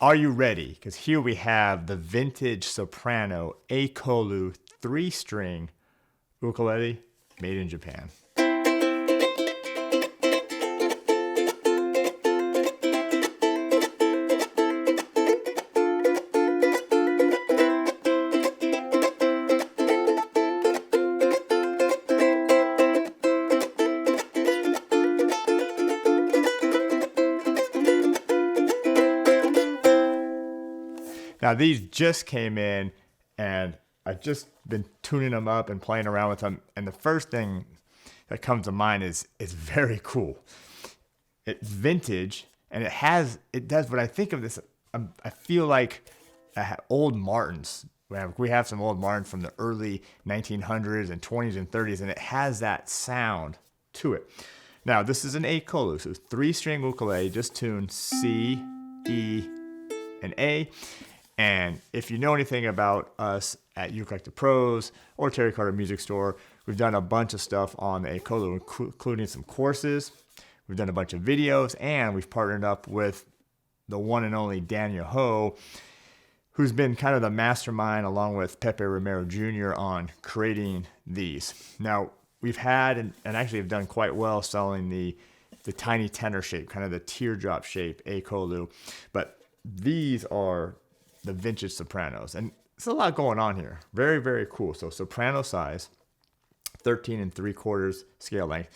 Are you ready? Because here we have the vintage soprano Ekolu 3-string ukulele made in Japan. Now these just came in and I've just been tuning them up and playing around with them. And the first thing that comes to mind is it's very cool. It's vintage and it does what I think of this. I feel like old Martins. We have some old Martins from the early 1900s and 20s and 30s, and it has that sound to it. Now this is an Ekolu, so it's 3-string ukulele, just tuned C, E, and A. And if you know anything about us at You Collect the Pros or Terry Carter Music Store, we've done a bunch of stuff on the Ekolu, including some courses. We've done a bunch of videos, and we've partnered up with the one and only Daniel Ho, who's been kind of the mastermind along with Pepe Romero Jr. on creating these. Now, we've had and actually have done quite well selling the tiny tenor shape, kind of the teardrop shape Ekolu, but these are the vintage sopranos, and it's a lot going on here. Very, very cool. So soprano size, 13 3/4 scale length.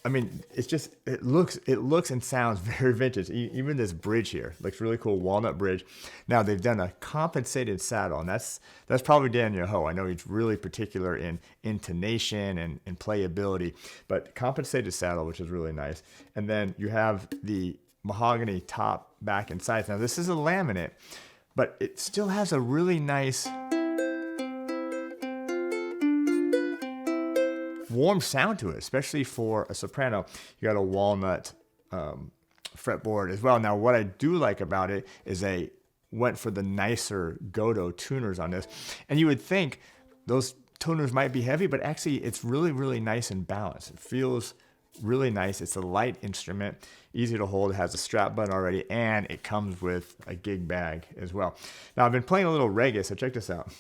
I mean, it looks and sounds very vintage. Even this bridge here looks really cool, walnut bridge. Now they've done a compensated saddle, and that's probably Daniel Ho. I know he's really particular in intonation and playability, but compensated saddle, which is really nice. And then you have the mahogany top, back, and sides. Now this is a laminate, but it still has a really nice warm sound to it, especially for a soprano. You got a walnut fretboard as well. Now what I do like about it is they went for the nicer Gotoh tuners on this, and you would think those tuners might be heavy, but actually it's really, really nice and balanced. It feels really nice. It's a light instrument, easy to hold. It has a strap button already, and it comes with a gig bag as well. Now I've been playing a little reggae, so check this out.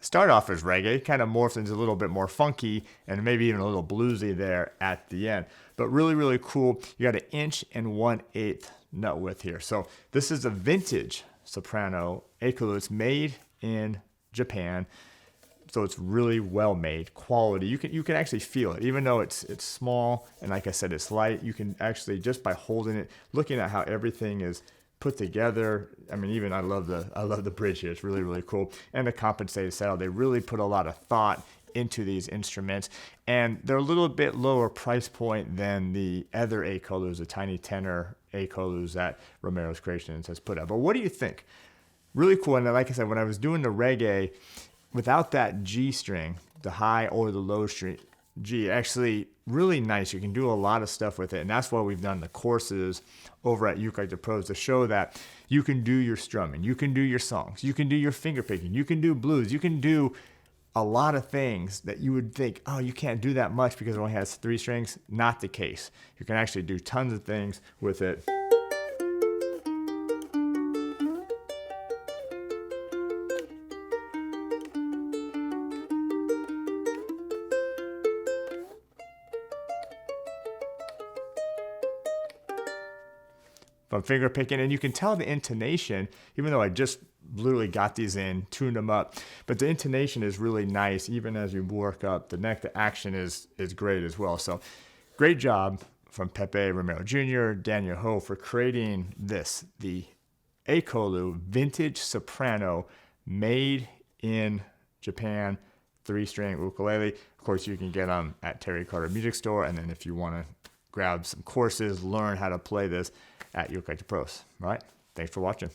Start off as reggae, kind of morphs into a little bit more funky and maybe even a little bluesy there at the end. But really, really cool. You got 1 1/8 inch nut width here. So this is a vintage soprano Ekolu. It's made in Japan, so it's really well made, quality. You can actually feel it, even though it's small and like I said, it's light. You can actually, just by holding it, looking at how everything is put together. I mean, even I love the bridge here. It's really, really cool. And the compensated saddle. They really put a lot of thought into these instruments, and they're a little bit lower price point than the other Ekolus, the tiny tenor Ekolus that Romero's Creations has put out. But what do you think? Really cool. And like I said, when I was doing the reggae, without that G string, the high or the low string G, actually really nice. You can do a lot of stuff with it, and that's why we've done the courses over at You Collect the Pros, to show that you can do your strumming, you can do your songs, you can do your finger picking, you can do blues, you can do a lot of things that you would think, oh, you can't do that much because it only has 3 strings. Not the case. You can actually do tons of things with it. From finger picking, and you can tell the intonation, even though I just literally got these in, tuned them up, but the intonation is really nice even as you work up the neck. The action is great as well. So great job from Pepe Romero Jr., Daniel Ho, for creating this, the Ekolu vintage soprano made in Japan 3-string ukulele. Of course, you can get them at Terry Carter Music Store, and then if you want to grab some courses, learn how to play this at You Collect the Pros. All right, thanks for watching.